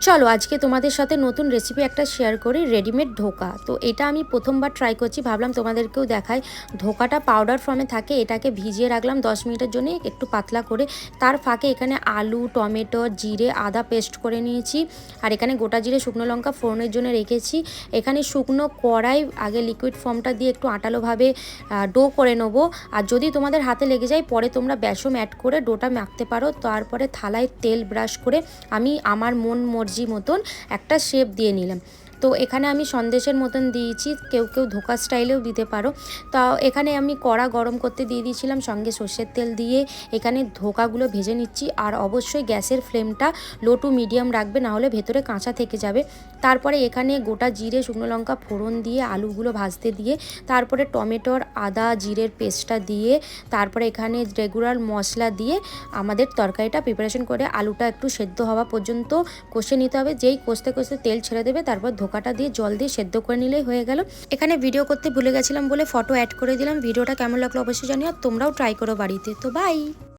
চলো আজকে তোমাদের সাথে নতুন রেসিপি একটা শেয়ার করি, রেডিমেড ধোকা। তো এটা আমি প্রথমবার ট্রাই করছি, ভাবলাম তোমাদেরকেও দেখাই। ধোকাটা পাউডার ফর্মে থাকে, এটাকে ভিজিয়ে রাখলাম 10 মিনিটের জন্য একটু পাতলা করে। তার ফাঁকে এখানে আলু, টমেটো, জিরে, আদা পেস্ট করে নিয়েছি। আর এখানে গোটা জিরে, শুকনো লঙ্কা ফোড়নের জন্য রেখেছি। এখানে শুকনো কড়াই আগে লিকুইড ফর্মটা দিয়ে একটু আটালোভাবে ডো করে নেবো। আর যদি তোমাদের হাতে লেগে যায় পরে তোমরা বেসন অ্যাড করে ডোটা মাখতে পারো। তারপরে থালায় তেল ব্রাশ করে আমি আমার মন মর্জি মতন একটা শেপ দিয়ে নিলাম। তো এখানে আমি সন্দেশের মতন দিয়েছি, কেউ কেউ ধোকা স্টাইলেও দিতে পারো। তা এখানে আমি কড়া গরম করতে দিয়ে দিয়েছিলাম, সঙ্গে সর্ষের তেল দিয়ে এখানে ধোকাগুলো ভেজে নিচ্ছি। আর অবশ্যই গ্যাসের ফ্লেমটা লো টু মিডিয়াম রাখবে, নাহলে ভেতরে কাঁচা থেকে যাবে। তারপরে এখানে গোটা জিরে, শুকনো লঙ্কা ফোড়ন দিয়ে আলুগুলো ভাজতে দিয়ে, তারপরে টমেটোর, আদা, জিরের পেস্টটা দিয়ে, তারপরে এখানে রেগুলার মশলা দিয়ে আমাদের তরকারিটা প্রিপারেশন করে আলুটা একটু সেদ্ধ হওয়া পর্যন্ত কষে নিতে হবে। যেই কষতে কষতে তেল ছেড়ে দেবে, তারপর ধোকাটা দিয়ে জল দিয়ে সেদ্ধ করে নিলেই হয়ে গেল। এখানে ভিডিও করতে ভুলে গেছিলাম বলে ফটো অ্যাড করে দিলাম। ভিডিওটা কেমন লাগলো অবশ্যই জানিও, তোমরাও ট্রাই করো বাড়িতে। তো বাই।